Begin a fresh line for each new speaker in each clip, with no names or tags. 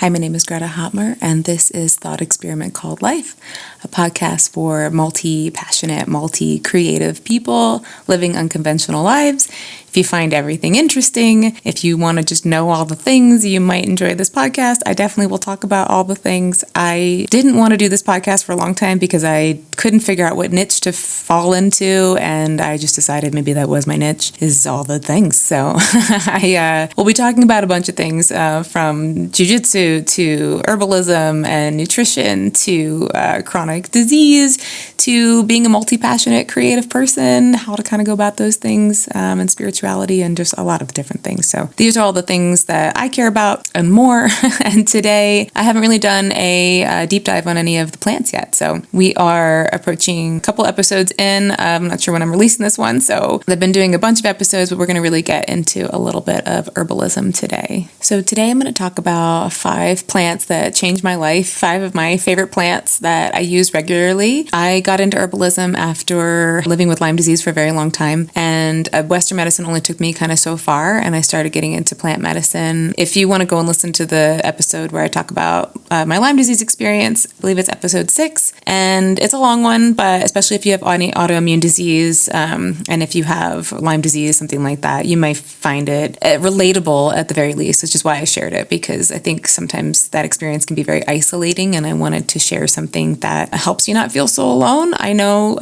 Hi, my name is Greta Hotmer, and this is Thought Experiment Called Life, a podcast for multi-passionate, multi-creative people living unconventional lives. If you find everything interesting, if you want to just know all the things, you might enjoy this podcast. I definitely will talk about all the things. I didn't want to do this podcast for a long time because I couldn't figure out what niche to fall into, and I just decided maybe that was my niche, is all the things. So I will be talking about a bunch of things from jiu-jitsu to herbalism and nutrition to chronic disease to being a multi-passionate creative person, how to kind of go about those things, and spirituality and just a lot of different things. So these are all the things that I care about and more. And today I haven't really done a deep dive on any of the plants yet. So we are approaching a couple episodes in. I'm not sure when I'm releasing this one. So I've been doing a bunch of episodes, but we're going to really get into a little bit of herbalism today. So today I'm going to talk about 5 plants that changed my life, 5 of my favorite plants that I use regularly. I got into herbalism after living with Lyme disease for a very long time, and Western medicine only took me kind of so far, and I started getting into plant medicine. If you want to go and listen to the episode where I talk about my Lyme disease experience, I believe it's episode 6, and it's a long one, but especially if you have any autoimmune disease, and if you have Lyme disease, something like that, you might find it relatable at the very least, which is why I shared it, because I think sometimes that experience can be very isolating, and I wanted to share something that helps you not feel so alone. I know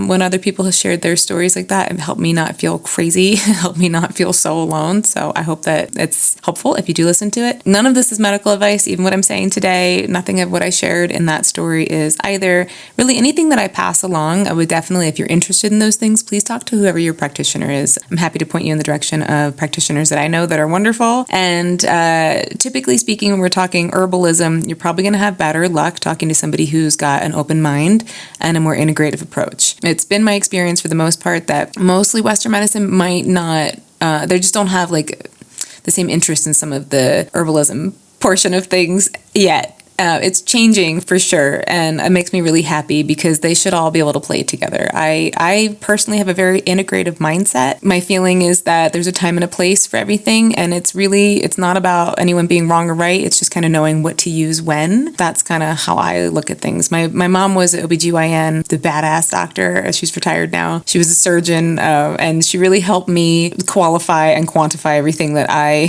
when other people have shared their stories like that, it helped me not feel crazy, helped me not feel so alone. So I hope that it's helpful if you do listen to it. None of this is medical advice, even what I'm saying today. Nothing of what I shared in that story is either really anything that I pass along. I would definitely, if you're interested in those things, please talk to whoever your practitioner is. I'm happy to point you in the direction of practitioners that I know that are wonderful. And typically speaking, when we're talking herbalism, you're probably going to have better luck talking to somebody who's got an open mind and a more integrative approach. It's been my experience for the most part that mostly Western medicine might not, they just don't have like the same interest in some of the herbalism portion of things yet. It's changing for sure, and it makes me really happy because they should all be able to play together. I personally have a very integrative mindset. My feeling is that there's a time and a place for everything, and it's not about anyone being wrong or right. It's just kind of knowing what to use when. That's kind of how I look at things. My mom was an OBGYN, the badass doctor. She's retired now. She was a surgeon, and she really helped me qualify and quantify everything that I,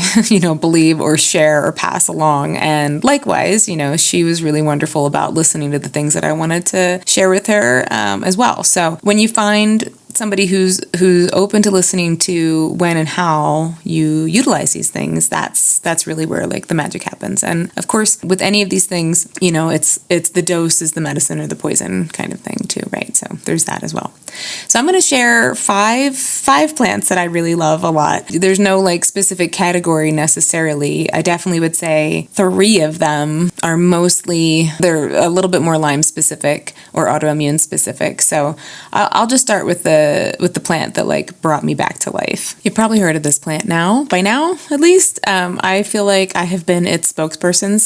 believe or share or pass along. And likewise, she was really wonderful about listening to the things that I wanted to share with her as well. So when you find somebody who's open to listening to when and how you utilize these things, that's really where like the magic happens. And of course, with any of these things, it's the dose is the medicine or the poison kind of thing too, right? So there's that as well. So I'm going to share five plants that I really love a lot. There's no like specific category necessarily. I definitely would say 3 of them are they're a little bit more Lyme specific or autoimmune specific. So I'll just start with the plant that like brought me back to life. You've probably heard of this plant by now at least. I feel like I have been its spokesperson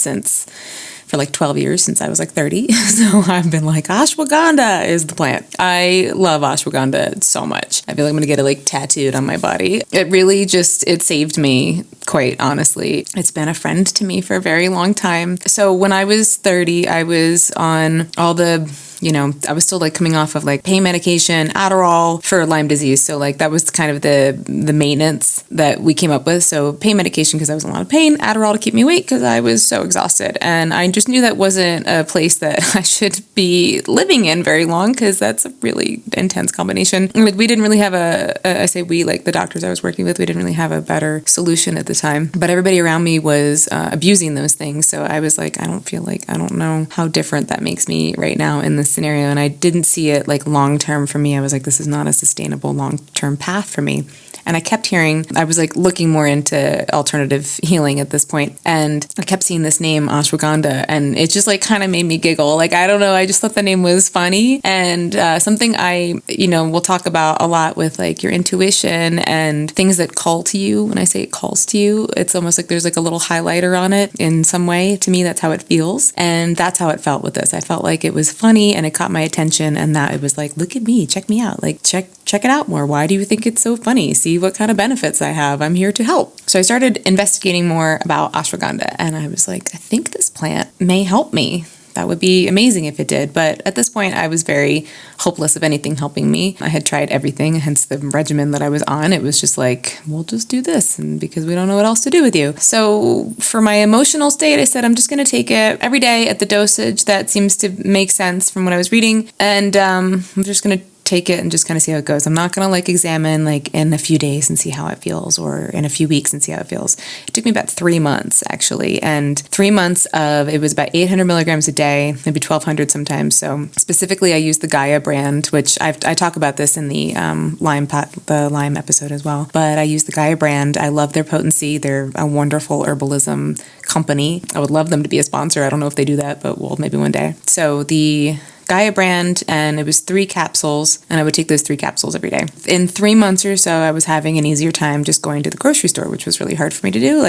for like 12 years, since I was like 30. So I've been like, ashwagandha is the plant. I love ashwagandha so much. I feel like I'm going to get it like tattooed on my body. It really it saved me, quite honestly. It's been a friend to me for a very long time. So when I was 30, I was on all the I was still like coming off of like pain medication, Adderall for Lyme disease. So like that was kind of the maintenance that we came up with. So pain medication because I was in a lot of pain, Adderall to keep me awake because I was so exhausted. And I just knew that wasn't a place that I should be living in very long because that's a really intense combination. We didn't really have I say we, like the doctors I was working with, we didn't really have a better solution at the time. But everybody around me was abusing those things. So I was like, I don't know how different that makes me right now in this scenario, and I didn't see it like long term for me. I was like, this is not a sustainable long term path for me. And I kept hearing, I was like looking more into alternative healing at this point, and I kept seeing this name ashwagandha, and it just like kind of made me giggle. Like, I don't know, I just thought the name was funny, and something I will talk about a lot with like your intuition and things that call to you. When I say it calls to you, it's almost like there's like a little highlighter on it in some way. To me, that's how it feels, and that's how it felt with this. I felt like it was funny and it caught my attention, and that it was like, look at me, check me out, like check check it out more. Why do you think it's so funny? See what kind of benefits I have. I'm here to help. So I started investigating more about ashwagandha, and I was like, I think this plant may help me. That would be amazing if it did. But at this point, I was very hopeless of anything helping me. I had tried everything, hence the regimen that I was on. It was just like, we'll just do this, and because we don't know what else to do with you. So for my emotional state, I said, I'm just going to take it every day at the dosage that seems to make sense from what I was reading. And I'm just going to take it and just kind of see how it goes. I'm not going to examine in a few days and see how it feels, or in a few weeks and see how it feels. It took me about 3 months actually. And 3 months it was about 800 milligrams a day, maybe 1200 sometimes. So specifically I use the Gaia brand, which I talk about this in the Lyme episode as well. But I use the Gaia brand. I love their potency. They're a wonderful herbalism company. I would love them to be a sponsor. I don't know if they do that, but well, maybe one day. So the Gaia brand, and it was 3 capsules, and I would take those 3 capsules every day. In 3 months or so, I was having an easier time just going to the grocery store, which was really hard for me to do.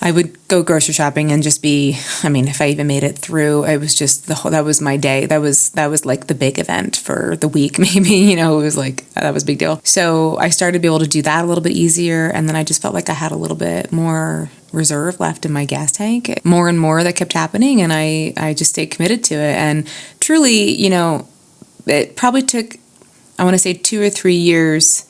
I would go grocery shopping and just if I even made it through, it was just that was my day. That was like the big event for the week, maybe, it was like, that was a big deal. So I started to be able to do that a little bit easier, and then I just felt like I had a little bit more reserve left in my gas tank. More and more that kept happening, and I just stayed committed to it. And truly, it probably took, I want to say 2 or 3 years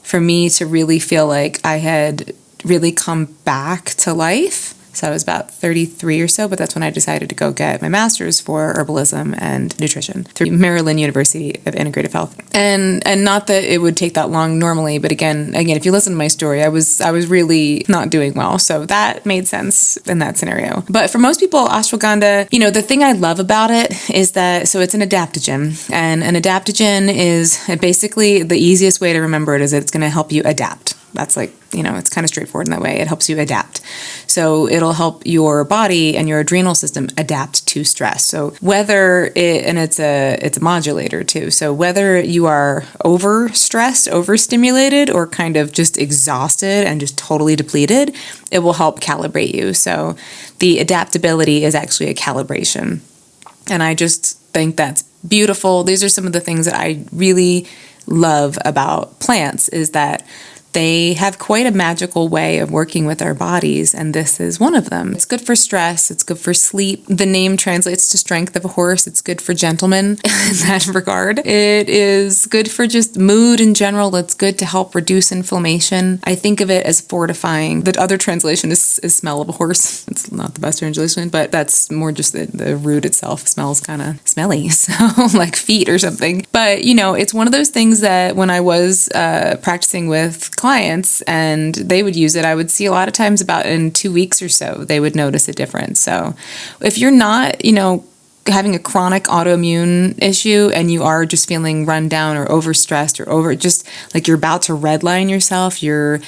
for me to really feel like I had really come back to life. So I was about 33 or so, but that's when I decided to go get my master's for herbalism and nutrition through Maryland University of Integrative Health. And not that it would take that long normally, but again, if you listen to my story, I was really not doing well. So that made sense in that scenario. But for most people, ashwagandha, the thing I love about it is that, so it's an adaptogen, and an adaptogen is basically, the easiest way to remember it is that it's going to help you adapt. That's it's kind of straightforward in that way. It helps you adapt. So it'll help your body and your adrenal system adapt to stress. So it's a modulator too. So whether you are overstressed, overstimulated, or kind of just exhausted and just totally depleted, it will help calibrate you. So the adaptability is actually a calibration. And I just think that's beautiful. These are some of the things that I really love about plants, is that they have quite a magical way of working with our bodies, and this is one of them. It's good for stress. It's good for sleep. The name translates to strength of a horse. It's good for gentlemen in that regard. It is good for just mood in general. It's good to help reduce inflammation. I think of it as fortifying. The other translation is smell of a horse. It's not the best translation, but that's more just the root itself smells kind of smelly, so like feet or something. But, it's one of those things that when I was practicing with clients and they would use it, I would see a lot of times about in 2 weeks or so, they would notice a difference. So if you're not, having a chronic autoimmune issue and you are just feeling run down or overstressed or just like you're about to redline yourself, you're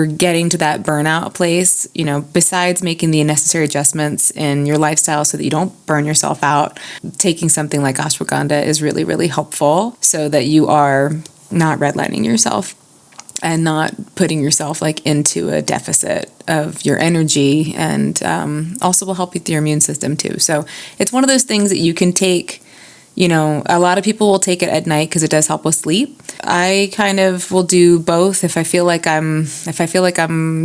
getting to that burnout place, besides making the necessary adjustments in your lifestyle so that you don't burn yourself out, taking something like ashwagandha is really, really helpful so that you are not redlining yourself and not putting yourself into a deficit of your energy, and also will help with your immune system too. So it's one of those things that you can take. A lot of people will take it at night because it does help with sleep. I kind of will do both. If I feel like I'm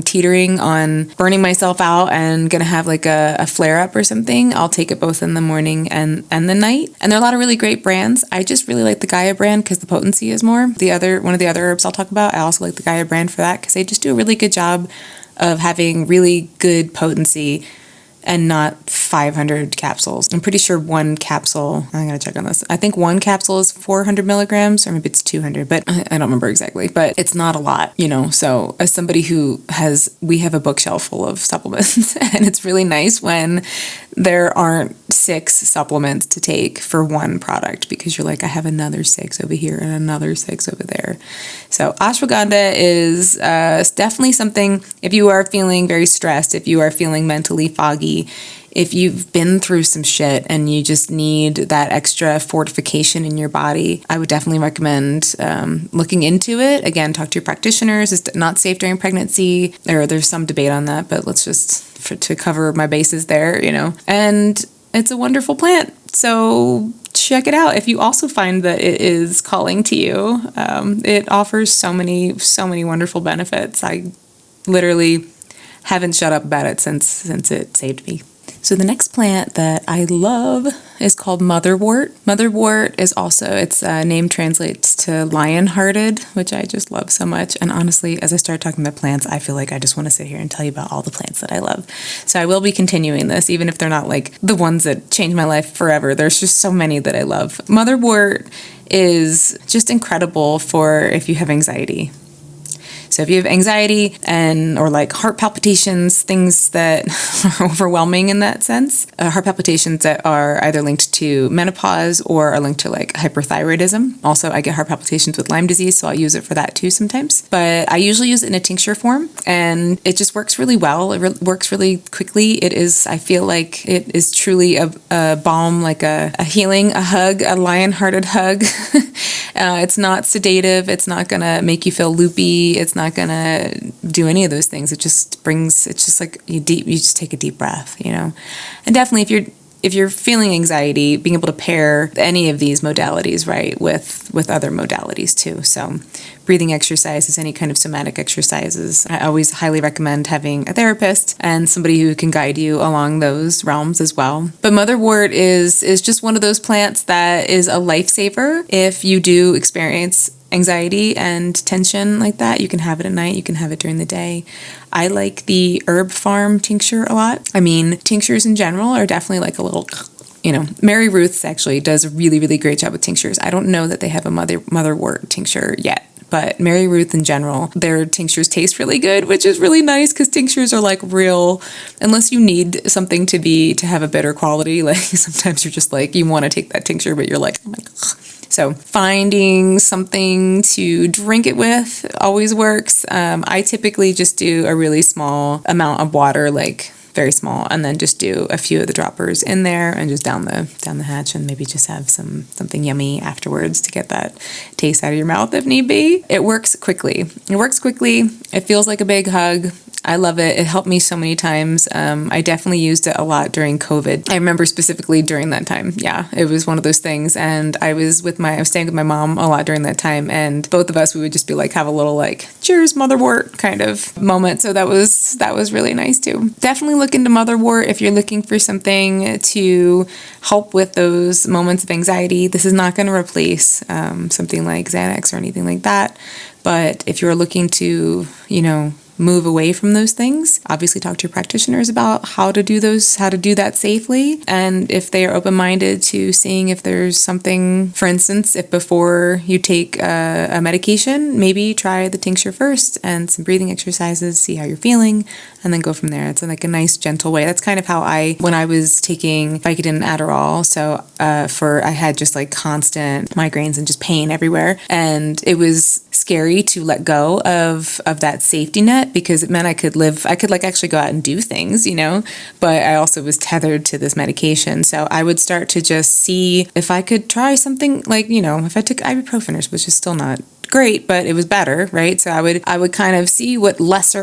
teetering on burning myself out and gonna have a flare up or something, I'll take it both in the morning and the night. And there are a lot of really great brands. I just really like the Gaia brand because the potency is more. One of the other herbs I'll talk about, I also like the Gaia brand for that because they just do a really good job of having really good potency and not 500 capsules. I'm pretty sure one capsule, I'm going to check on this. I think one capsule is 400 milligrams, or maybe it's 200, but I don't remember exactly. But it's not a lot, So as somebody we have a bookshelf full of supplements, and it's really nice when there aren't 6 supplements to take for one product, because you're like, I have another 6 over here and another 6 over there. So ashwagandha is definitely something, if you are feeling very stressed, if you are feeling mentally foggy, if you've been through some shit and you just need that extra fortification in your body, I would definitely recommend looking into it. Again, talk to your practitioners. It's not safe during pregnancy, or there's some debate on that, but let's just to cover my bases there, And it's a wonderful plant. So check it out if you also find that it is calling to you. It offers so many wonderful benefits. I literally haven't shut up about it since it saved me. So the next plant that I love is called motherwort. Motherwort is also, its name translates to lion-hearted, which I just love so much. And honestly, as I start talking about plants, I feel like I just want to sit here and tell you about all the plants that I love. So I will be continuing this, even if they're not like the ones that changed my life forever. There's just so many that I love. Motherwort is just incredible for if you have anxiety. So if you have anxiety or like heart palpitations, things that are overwhelming in that sense, heart palpitations that are either linked to menopause or are linked to like hyperthyroidism. Also, I get heart palpitations with Lyme disease, so I'll use it for that too sometimes. But I usually use it in a tincture form, and it just works really well. It works really quickly. I feel like it is truly a balm, like a healing, a hug, a lion-hearted hug. It's not sedative. It's not going to make you feel loopy. It's not going to do any of those things. It's just like you just take a deep breath, And definitely if you're feeling anxiety, being able to pair any of these modalities, right, with other modalities too. So breathing exercises, any kind of somatic exercises. I always highly recommend having a therapist and somebody who can guide you along those realms as well. But motherwort is just one of those plants that is a lifesaver if you do experience anxiety and tension like that. You can have it at night, you can have it during the day. I like the Herb Farm tincture a lot. I mean, tinctures in general are definitely like a little, Mary Ruth's actually does a really, really great job with tinctures. I don't know that they have a motherwort tincture yet. But Mary Ruth in general, their tinctures taste really good, which is really nice because tinctures are like real, unless you need something to have a better quality. Like sometimes you're just like, you want to take that tincture, but you're like, oh my God. So finding something to drink it with always works. I typically just do a really small amount of water, like very small, and then just do a few of the droppers in there and just down the hatch, and maybe just have something yummy afterwards to get that taste out of your mouth if need be. It works quickly. It feels like a big hug. I love it. It helped me so many times. I definitely used it a lot during COVID. I remember specifically during that time. Yeah, it was one of those things. And I was staying with my mom a lot during that time. And both of us, we would just be like, have a little like, cheers, motherwort kind of moment. So that was really nice too. Definitely look into motherwort if you're looking for something to help with those moments of anxiety. This is not going to replace something like Xanax or anything like that. But if you're looking to, move away from those things, obviously talk to your practitioners about how to do that safely. And if they are open-minded to seeing if there's something, for instance, if before you take a medication, maybe try the tincture first and some breathing exercises, see how you're feeling, and then go from there. It's like a nice, gentle way. That's kind of how when I was taking Vicodin and Adderall, so I had just like constant migraines and just pain everywhere. And it was scary to let go of that safety net because it meant I could like actually go out and do things, but I also was tethered to this medication. So I would start to just see if I could try something like, if I took ibuprofen, which is still not great, but it was better, right? So I would kind of see what less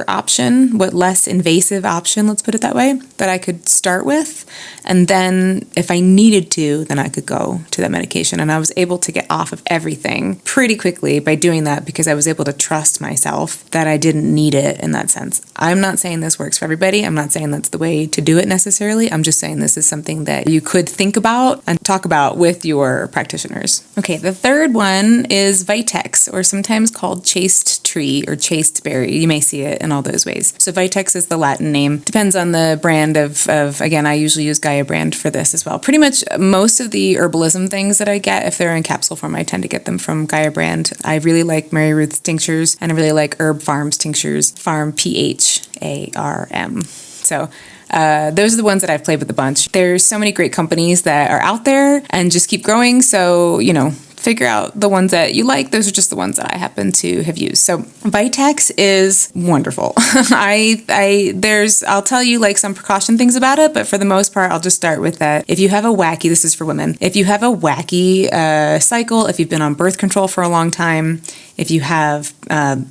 invasive option, let's put it that way, that I could start with. And then if I needed to, then I could go to that medication. And I was able to get off of everything pretty quickly by doing that because I was able to trust myself that I didn't need it in that sense. I'm not saying this works for everybody. I'm not saying that's the way to do it necessarily. I'm just saying this is something that you could think about and talk about with your practitioners. Okay, the third one is Vitex, or sometimes called chaste tree or chaste berry. You may see it in all those ways. So Vitex is the Latin name. Depends on the brand of again, I usually use Gaia brand for this as well. Pretty much most of the herbalism things that I get, if they're in capsule form, I tend to get them from Gaia brand. I really like Mary Ruth's tinctures, and I really like Herb Farm's tinctures, Farm PHARM. So those are the ones that I've played with a bunch. There's so many great companies that are out there and just keep growing. So, figure out the ones that you like. Those are just the ones that I happen to have used. So Vitex is wonderful. I'll tell you like some precaution things about it, but for the most part, I'll just start with that. If you have a wacky, this is for women, if you have a wacky cycle, if you've been on birth control for a long time, if you have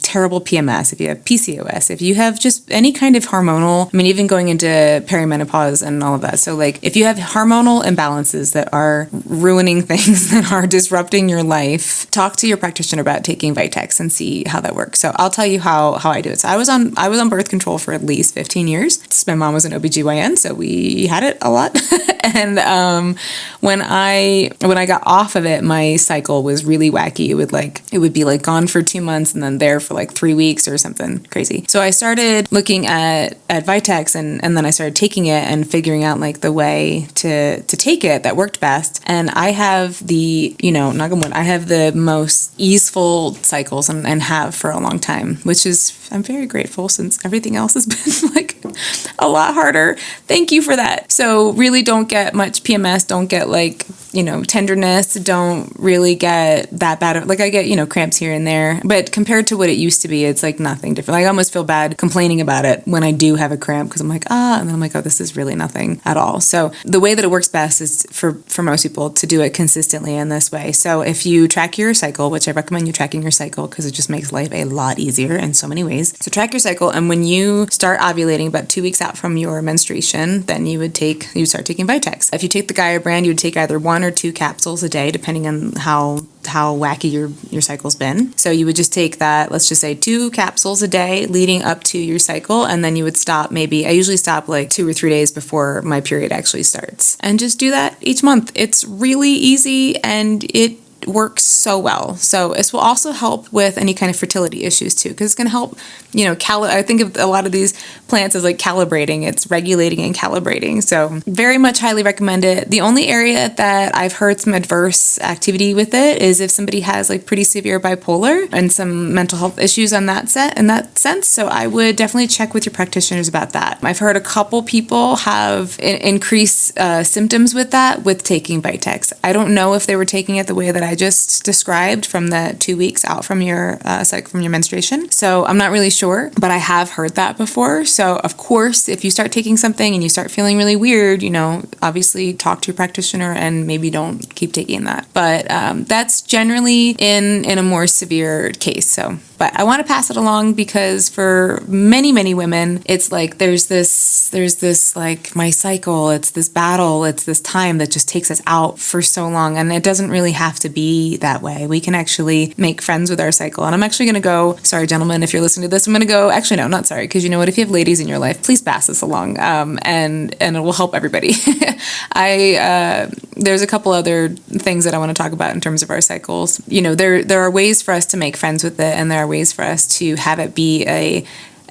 terrible PMS, if you have PCOS, if you have just any kind of hormonal, even going into perimenopause and all of that. So like if you have hormonal imbalances that are ruining things, that are disrupting your life, talk to your practitioner about taking Vitex and see how that works. So I'll tell you how I do it. So I was on birth control for at least 15 years. My mom was an OBGYN, so we had it a lot. And when I got off of it, my cycle was really wacky. It would be like gone for 2 months and then there for like 3 weeks or something crazy. So I started looking at Vitex and then I started taking it and figuring out like the way to take it that worked best. And I have the, knock on wood, I have the most easeful cycles and have for a long time, which is, I'm very grateful since everything else has been like a lot harder. Thank you for that. So really don't get much PMS, don't get like, tenderness, don't really get that bad. Like I get, cramps here and there, but compared to what it used to be, it's like nothing different. Like I almost feel bad complaining about it when I do have a cramp because I'm like, and then I'm like, oh, this is really nothing at all. So the way that it works best is for most people to do it consistently in this way. So if you track your cycle, which I recommend you tracking your cycle because it just makes life a lot easier in so many ways. So track your cycle. And when you start ovulating about 2 weeks out from your menstruation, then you would start taking Vitex. If you take the Gaia brand, you would take either 1 or 2 capsules a day, depending on how wacky your cycle's been. So you would just take that, let's just say 2 capsules a day leading up to your cycle, and then you would stop I usually stop like 2 or 3 days before my period actually starts. And just do that each month. It's really easy and it works so well. So this will also help with any kind of fertility issues too, because it's going to help, I think of a lot of these plants as like calibrating. It's regulating and calibrating. So very much highly recommend it. The only area that I've heard some adverse activity with it is if somebody has like pretty severe bipolar and some mental health issues in that sense. So I would definitely check with your practitioners about that. I've heard a couple people have increased symptoms with that with taking Vitex. I don't know if they were taking it the way that I just described from the 2 weeks out from your from your menstruation. So I'm not really sure, but I have heard that before. So of course, if you start taking something and you start feeling really weird, obviously talk to your practitioner and maybe don't keep taking that. But that's generally in a more severe case. But I want to pass it along because for many, many women, it's like there's this like my cycle, it's this battle, it's this time that just takes us out for so long. And it doesn't really have to be that way. We can actually make friends with our cycle. And I'm actually going to go, sorry, gentlemen, if you're listening to this, I'm going to go, actually, no, not sorry. Because you know what, if you have ladies in your life, please pass this along. And it will help everybody. There's a couple other things that I want to talk about in terms of our cycles. There are ways for us to make friends with it, and there are ways for us to have it be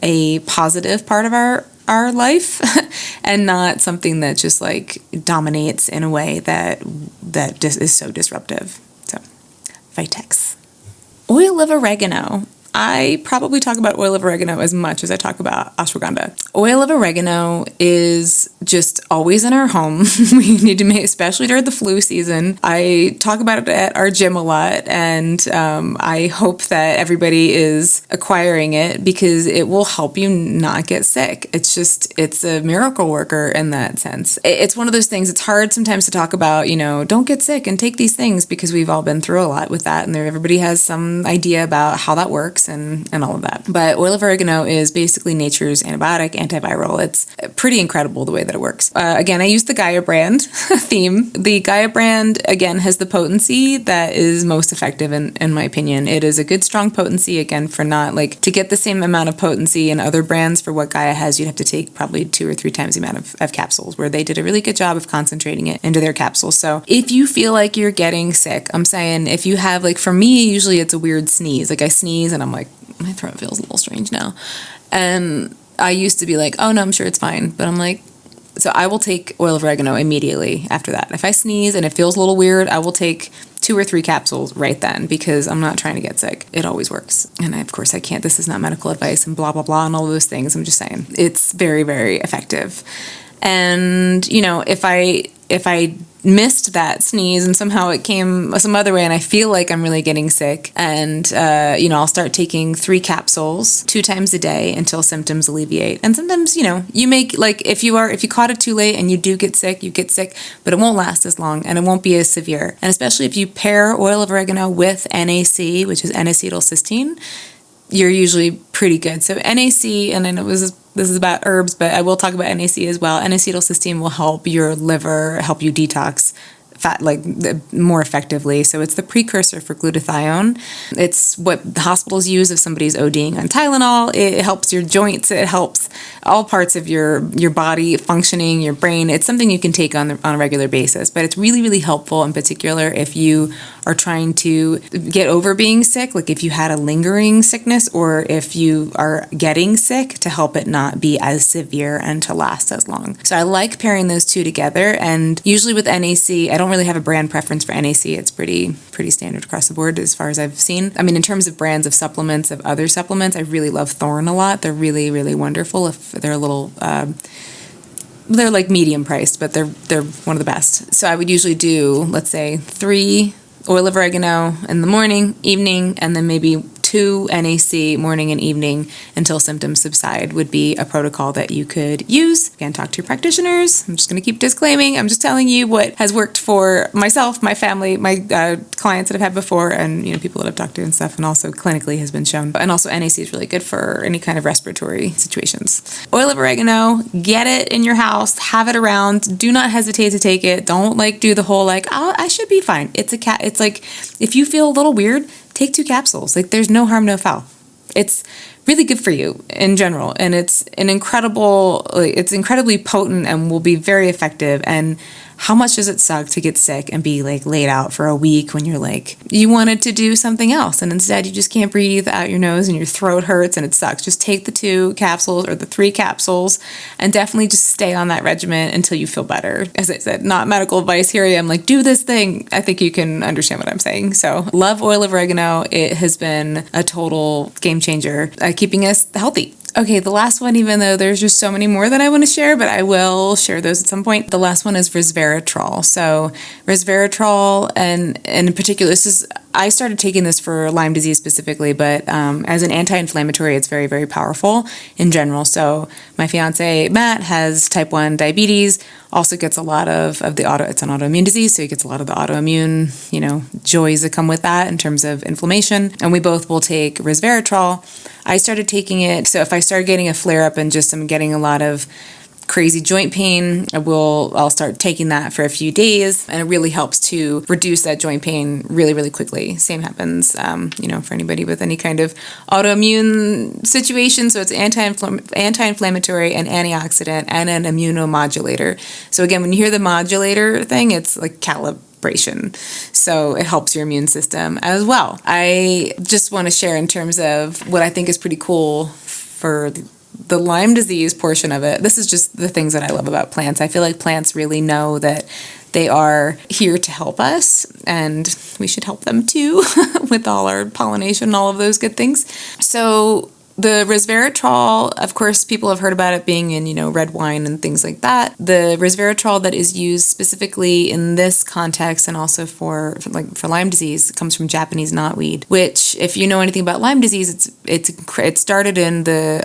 a positive part of our life and not something that just like dominates in a way that just is so disruptive. So Vitex. Oil of oregano. I probably talk about oil of oregano as much as I talk about ashwagandha. Oil of oregano is just always in our home. We need to make, especially during the flu season. I talk about it at our gym a lot, and I hope that everybody is acquiring it because it will help you not get sick. It's a miracle worker in that sense. It's one of those things, it's hard sometimes to talk about, don't get sick and take these things because we've all been through a lot with that, and everybody has some idea about how that works and all of that. But oil of oregano is basically nature's antibiotic, antiviral. It's pretty incredible the way that it works. Again, I use the Gaia brand theme. The Gaia brand, again, has the potency that is most effective in my opinion. It is a good, strong potency, again, for not like to get the same amount of potency in other brands for what Gaia has, you'd have to take probably 2 or 3 times the amount of capsules, where they did a really good job of concentrating it into their capsules. So if you feel like you're getting sick, I'm saying if you have, like for me, usually it's a weird sneeze. Like I sneeze and I'm like, my throat feels a little strange now. And I used to be like, oh no, I'm sure it's fine. But I'm like, so I will take oil of oregano immediately after that. If I sneeze and it feels a little weird, I will take 2 or 3 capsules right then because I'm not trying to get sick. It always works. And of course I can't, this is not medical advice and blah, blah, blah, and all of those things. I'm just saying it's very, very effective. And, if I missed that sneeze and somehow it came some other way and I feel like I'm really getting sick, and I'll start taking 3 capsules 2 times a day until symptoms alleviate. And sometimes, you make, like, if you caught it too late and you do get sick, you get sick, but it won't last as long and it won't be as severe. And especially if you pair oil of oregano with NAC, which is N-acetylcysteine, you're usually pretty good. So NAC, and I know this is about herbs, but I will talk about NAC as well. N-acetylcysteine will help your liver, help you detox fat more effectively. So it's the precursor for glutathione. It's what the hospitals use if somebody's ODing on Tylenol. It helps your joints. It helps all parts of your body functioning, your brain. It's something you can take on a regular basis, but it's really, really helpful in particular if you are trying to get over being sick, like if you had a lingering sickness or if you are getting sick, to help it not be as severe and to last as long. So I like pairing those two together, and usually with NAC, I don't really have a brand preference for NAC. It's pretty standard across the board as far as I've seen. I mean, in terms of brands of supplements, of other supplements, I really love Thorne a lot. They're really, really wonderful. If they're a little, they're like medium priced, but they're one of the best. So I would usually do, let's say, 3 oil of oregano in the morning, evening, and then maybe 2 NAC morning and evening until symptoms subside would be a protocol that you could use. Again, talk to your practitioners. I'm just going to keep disclaiming. I'm just telling you what has worked for myself, my family, my clients that I've had before, and people that I've talked to and stuff, and also clinically has been shown. And also NAC is really good for any kind of respiratory situations. Oil of oregano, get it in your house, have it around. Do not hesitate to take it. Don't do the whole oh, I should be fine. It's like if you feel a little weird, take 2 capsules. There's no harm, no foul. It's really good for you in general, and it's incredibly potent and will be very effective. And how much does it suck to get sick and be laid out for a week when you're you wanted to do something else and instead you just can't breathe out your nose and your throat hurts and it sucks. Just take the 2 capsules or the 3 capsules and definitely just stay on that regimen until you feel better. As I said, not medical advice here. I'm do this thing. I think you can understand what I'm saying. So love oil of oregano. It has been a total game changer, keeping us healthy. Okay, the last one, even though there's just so many more that I want to share, but I will share those at some point. The last one is resveratrol. So resveratrol, and in particular, I started taking this for Lyme disease specifically, but as an anti-inflammatory, it's very, very powerful in general. So my fiance, Matt, has type 1 diabetes, also gets a lot of it's an autoimmune disease, so he gets a lot of the autoimmune, joys that come with that in terms of inflammation. And we both will take resveratrol. I started taking it, so if I start getting a flare-up and just I'm getting a lot of crazy joint pain, I'll start taking that for a few days, and it really helps to reduce that joint pain really, really quickly. Same happens, for anybody with any kind of autoimmune situation. So it's anti-inflammatory and antioxidant and an immunomodulator. So again, when you hear the modulator thing, it's like calibration. So it helps your immune system as well. I just want to share in terms of what I think is pretty cool for the Lyme disease portion of it. This is just the things that I love about plants. I feel like plants really know that they are here to help us, and we should help them too with all our pollination and all of those good things. So the resveratrol, of course, people have heard about it being in, red wine and things like that. The resveratrol that is used specifically in this context and also for Lyme disease comes from Japanese knotweed, which, if you know anything about Lyme disease, it started in the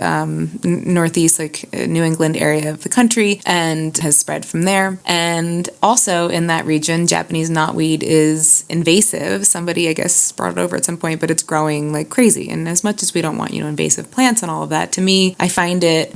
northeast, New England area of the country, and has spread from there. And also in that region, Japanese knotweed is invasive. Somebody, I guess, brought it over at some point, but it's growing like crazy. And as much as we don't want, invasive plants and all of that, to me, I find it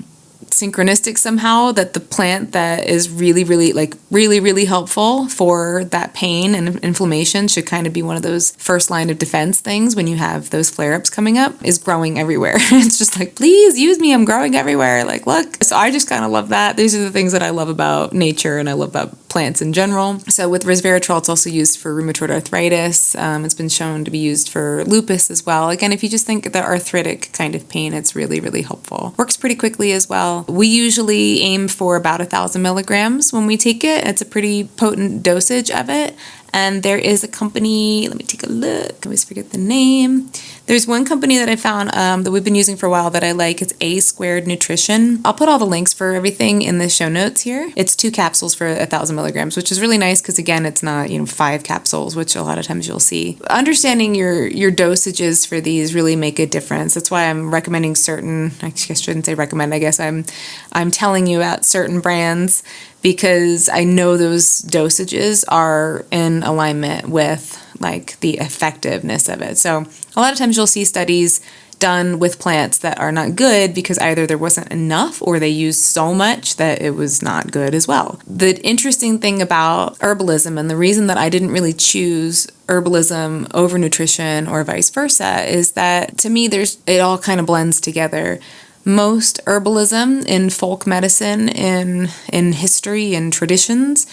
synchronistic somehow that the plant that is really, really, really helpful for that pain and inflammation should kind of be one of those first line of defense things when you have those flare-ups coming up, is growing everywhere. It's just please use me, I'm growing everywhere. Look. So I just kind of love that. These are the things that I love about nature and I love about plants in general. So with resveratrol, it's also used for rheumatoid arthritis. It's been shown to be used for lupus as well. Again, if you just think the arthritic kind of pain, it's really, really helpful. Works pretty quickly as well. We usually aim for about 1,000 milligrams when we take it. It's a pretty potent dosage of it. And there is a company, let me take a look, I always forget the name. There's one company that I found that we've been using for a while that I like. It's A Squared Nutrition. I'll put all the links for everything in the show notes here. It's 2 capsules for 1,000 milligrams, which is really nice because, again, it's not 5 capsules, which a lot of times you'll see. Understanding your dosages for these really make a difference. That's why I'm recommending certain, I shouldn't say recommend, I guess I'm telling you about certain brands because I know those dosages are in alignment with like the effectiveness of it. So a lot of times you'll see studies done with plants that are not good because either there wasn't enough or they used so much that it was not good as well. The interesting thing about herbalism, and the reason that I didn't really choose herbalism over nutrition or vice versa, is that to me it all kind of blends together. Most herbalism in folk medicine, in history and traditions,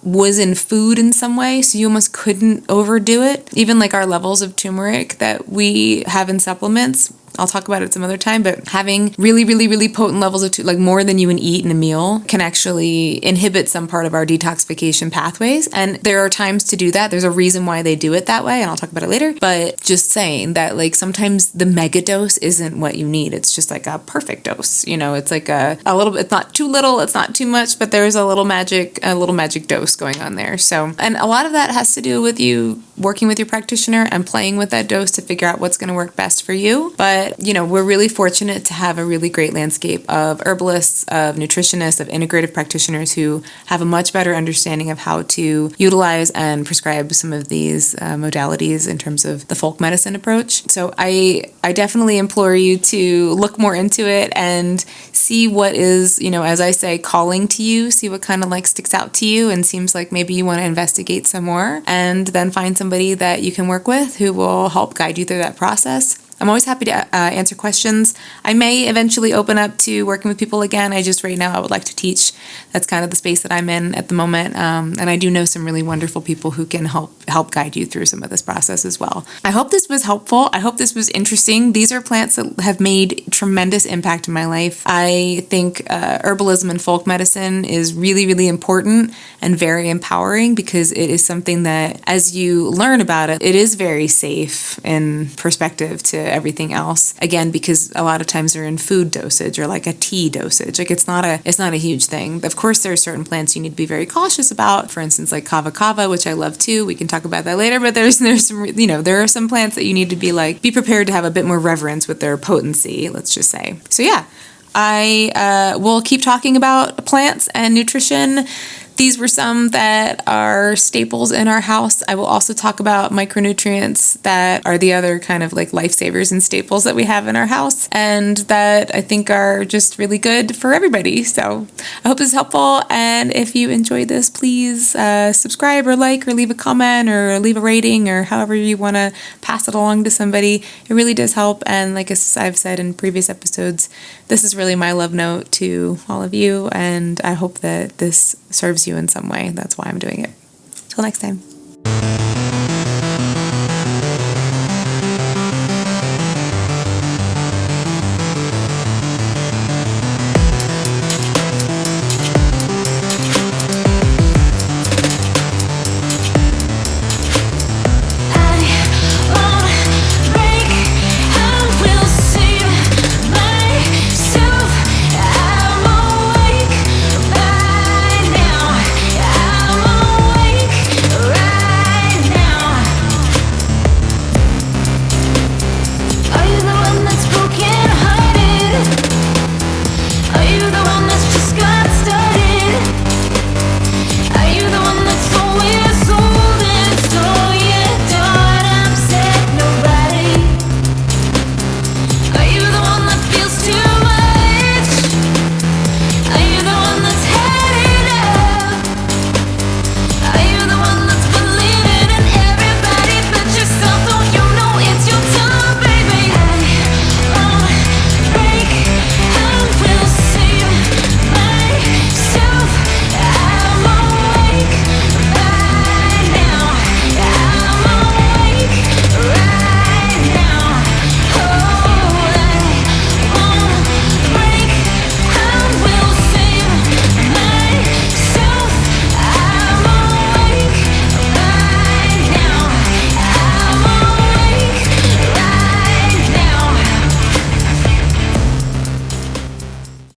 was in food in some way, so you almost couldn't overdo it. Even like our levels of turmeric that we have in supplements, I'll talk about it some other time, but having really, really, really potent levels of like more than you would eat in a meal can actually inhibit some part of our detoxification pathways. And there are times to do that. There's a reason why they do it that way, and I'll talk about it later. But just saying that like sometimes the mega dose isn't what you need. It's just like a perfect dose. It's like a little bit, it's not too little, it's not too much, but there's a little magic dose going on there. So, and a lot of that has to do with you working with your practitioner and playing with that dose to figure out what's going to work best for you. But we're really fortunate to have a really great landscape of herbalists, of nutritionists, of integrative practitioners who have a much better understanding of how to utilize and prescribe some of these modalities in terms of the folk medicine approach. So I definitely implore you to look more into it and see what is, as I say, calling to you, see what kind of like sticks out to you and seems like maybe you want to investigate some more, and then find somebody that you can work with who will help guide you through that process. I'm always happy to answer questions. I may eventually open up to working with people again. Right now I would like to teach. That's kind of the space that I'm in at the moment. And I do know some really wonderful people who can help guide you through some of this process as well. I hope this was helpful. I hope this was interesting. These are plants that have made tremendous impact in my life. I think herbalism and folk medicine is really, really important and very empowering because it is something that as you learn about it, it is very safe in perspective to everything else. Again, because a lot of times they're in food dosage or like a tea dosage. Like it's not a huge thing. Of course, there are certain plants you need to be very cautious about. For instance, like kava, which I love too. We can talk about that later. But there's some there are some plants that you need to be prepared to have a bit more reverence with their potency. Let's just say. So yeah, I will keep talking about plants and nutrition. These were some that are staples in our house. I will also talk about micronutrients that are the other kind of like lifesavers and staples that we have in our house and that I think are just really good for everybody. So I hope this is helpful. And if you enjoyed this, please subscribe or like or leave a comment or leave a rating or however you want to pass it along to somebody. It really does help. And like I've said in previous episodes, this is really my love note to all of you. And I hope that this serves you in some way. That's why I'm doing it. Till next time.